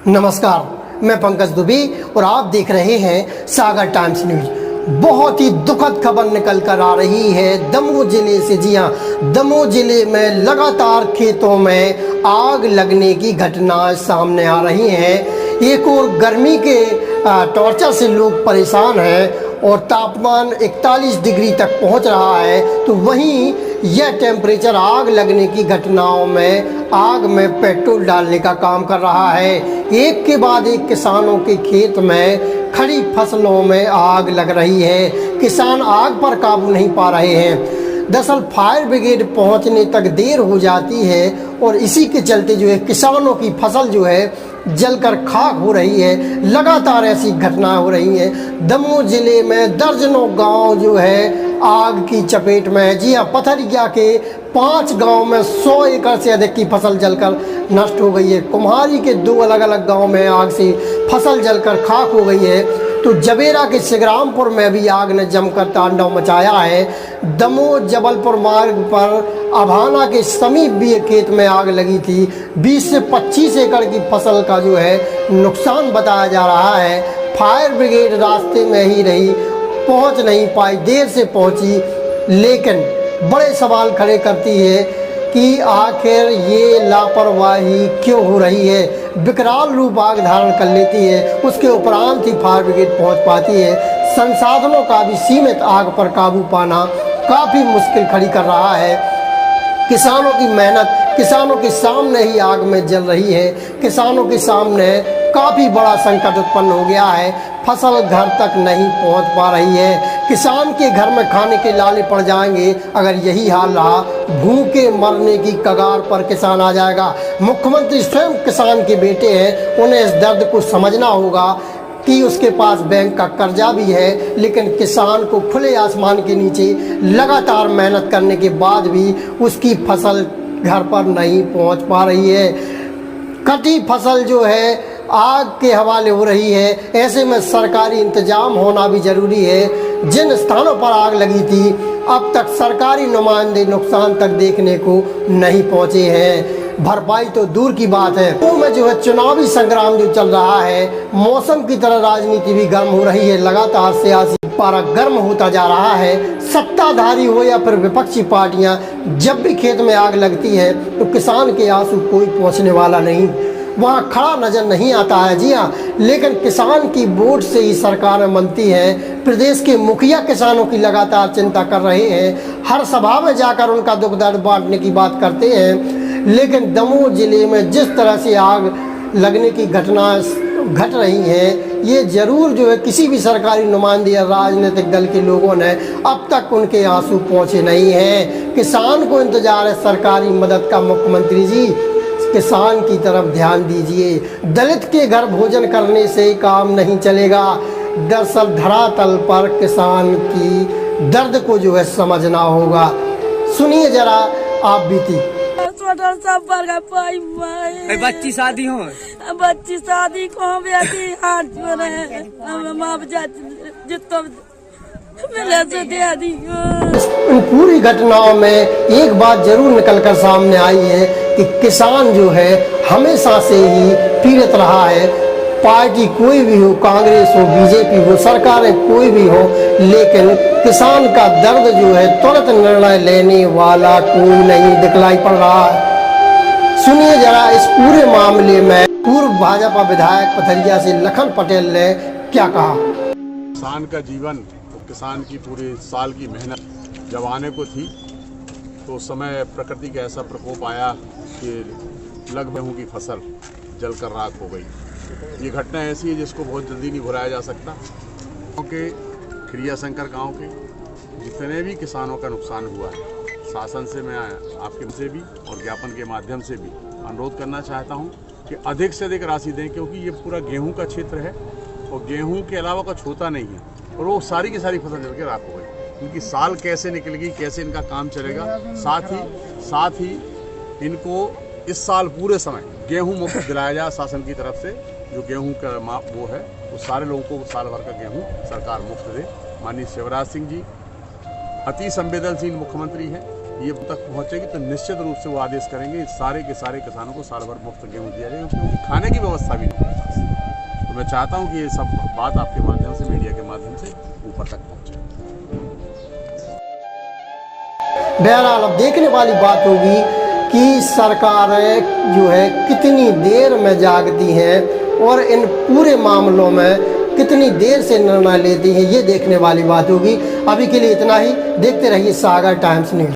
नमस्कार, मैं पंकज दुबे और आप देख रहे हैं सागर टाइम्स न्यूज। बहुत ही दुखद खबर निकल कर आ रही है दमोह जिले से। जी हां, दमोह जिले में लगातार खेतों में आग लगने की घटनाएं सामने आ रही हैं। एक और गर्मी के टॉर्चर से लोग परेशान हैं और तापमान 41 डिग्री तक पहुंच रहा है, तो वहीं यह टेम्परेचर आग लगने की घटनाओं में आग में पेट्रोल डालने का काम कर रहा है। एक के बाद एक किसानों के खेत में खड़ी फसलों में आग लग रही है। किसान आग पर काबू नहीं पा रहे हैं। दरअसल फायर ब्रिगेड पहुंचने तक देर हो जाती है और इसी के चलते जो है किसानों की फसल जो है जलकर खाक हो रही है। लगातार ऐसी घटनाएं हो रही हैं। दमोह जिले में दर्जनों गांव जो है आग की चपेट में है। जी हां, पथरिया के 5 गांव में 100 एकड़ से अधिक की फसल जलकर नष्ट हो गई है। कुम्हारी के 2 अलग अलग गांव में आग से फसल जलकर खाक हो गई है। तो जबेरा के सिगरामपुर में भी आग ने जमकर तांडव मचाया है। दमोह जबलपुर मार्ग पर अभाना के समीप भी एक खेत में आग लगी थी। 20 से 25 एकड़ की फसल का जो है नुकसान बताया जा रहा है। फायर ब्रिगेड रास्ते में ही रही, पहुंच नहीं पाई, देर से पहुंची, लेकिन बड़े सवाल खड़े करती है कि आखिर ये लापरवाही क्यों हो रही है। विकराल रूप आग धारण कर लेती है, उसके उपरांत ही फायर ब्रिगेड पहुंच पाती है। संसाधनों का भी सीमित आग पर काबू पाना काफ़ी मुश्किल खड़ी कर रहा है। किसानों की मेहनत किसानों के सामने ही आग में जल रही है। किसानों के सामने काफ़ी बड़ा संकट उत्पन्न हो गया है। फसल घर तक नहीं पहुंच पा रही है। किसान के घर में खाने के लाले पड़ जाएंगे अगर यही हाल रहा। भूखे मरने की कगार पर किसान आ जाएगा। मुख्यमंत्री स्वयं किसान के बेटे हैं, उन्हें इस दर्द को समझना होगा कि उसके पास बैंक का कर्जा भी है, लेकिन किसान को खुले आसमान के नीचे लगातार मेहनत करने के बाद भी उसकी फसल घर पर नहीं पहुंच पा रही है। कटी फसल जो है आग के हवाले हो रही है। ऐसे में सरकारी इंतजाम होना भी ज़रूरी है। जिन स्थानों पर आग लगी थी अब तक सरकारी नुमाइंदे नुकसान तक देखने को नहीं पहुंचे हैं। भरपाई तो दूर की बात है। तो में जो है चुनावी संग्राम जो चल रहा है, मौसम की तरह राजनीति भी गर्म हो रही है। लगातार सियासी पारा गर्म होता जा रहा है। सत्ताधारी हो या फिर विपक्षी पार्टियां, जब भी खेत में आग लगती है तो किसान के आंसू कोई पहुंचने वाला नहीं, वहाँ खड़ा नजर नहीं आता है। जी हाँ, लेकिन किसान की वोट से ही सरकारें बनती हैं। प्रदेश के मुखिया किसानों की लगातार चिंता कर रहे हैं। हर सभा में जाकर उनका दुख दर्द बांटने की बात करते हैं। लेकिन दमोह जिले में जिस तरह से आग लगने की घटनाएं घट रही हैं, ये जरूर जो है किसी भी सरकारी नुमाइंदे या राजनीतिक दल के लोगों ने अब तक उनके आंसू पहुँचे नहीं हैं। किसान को इंतजार है सरकारी मदद का। मुख्यमंत्री जी, किसान की तरफ ध्यान दीजिए। दलित के घर भोजन करने से काम नहीं चलेगा। दरअसल धरातल पर किसान की दर्द को जो है समझना होगा। सुनिए जरा आप बीती। बच्ची शादी हो, बच्ची शादी को हाथ जोड़े जितना मिले तो दे दी। इन पूरी घटनाओं में एक बात जरूर निकलकर सामने आई है कि किसान जो है हमेशा से ही पीड़ित रहा है। पार्टी कोई भी हो, कांग्रेस हो, बीजेपी हो, सरकारें कोई भी हो, लेकिन किसान का दर्द जो है तुरंत निर्णय लेने वाला कोई नहीं दिखलाई पड़ रहा है। सुनिए जरा इस पूरे मामले में पूर्व भाजपा विधायक पथरिया से लखन पटेल ने क्या कहा। किसान का जीवन, किसान की पूरे साल की मेहनत जब आने को थी तो उस समय प्रकृति का ऐसा प्रकोप आया कि लगभग गेहूं की फसल जलकर राख हो गई। ये घटना ऐसी है जिसको बहुत जल्दी नहीं भुलाया जा सकता। गाँव के क्रियाशंकर गांव के जितने भी किसानों का नुकसान हुआ है, शासन से मैं आपके से भी और ज्ञापन के माध्यम से भी अनुरोध करना चाहता हूं कि अधिक से अधिक राशि दें, क्योंकि ये पूरा गेहूं का क्षेत्र है और गेहूं के अलावा कुछ होता नहीं है और वो सारी की सारी फसल जल के राख हो गई। इनकी साल कैसे निकलेगी, कैसे इनका काम चलेगा। साथ ही इनको इस साल पूरे समय गेहूं मुफ्त दिलाया जाए शासन की तरफ से। जो गेहूं का वो है वो सारे लोगों को साल भर का गेहूं सरकार मुफ्त दे। माननीय शिवराज सिंह जी, अति संवेदनशील मुख्यमंत्री है, ये तक पहुंचेगी तो निश्चित रूप से वो आदेश करेंगे सारे के सारे किसानों को साल भर मुफ्त गेहूं दिया जाए, क्योंकि खाने की व्यवस्था भी नहीं है। तो मैं चाहता हूं कि ये सब बात आपके माध्यम से, मीडिया के माध्यम से ऊपर तक पहुंचे। बहरहाल अब देखने वाली बात होगी कि सरकार जो है कितनी देर में जागती है और इन पूरे मामलों में कितनी देर से निर्णय लेती है, ये देखने वाली बात होगी। अभी के लिए इतना ही, देखते रहिए सागर टाइम्स न्यूज।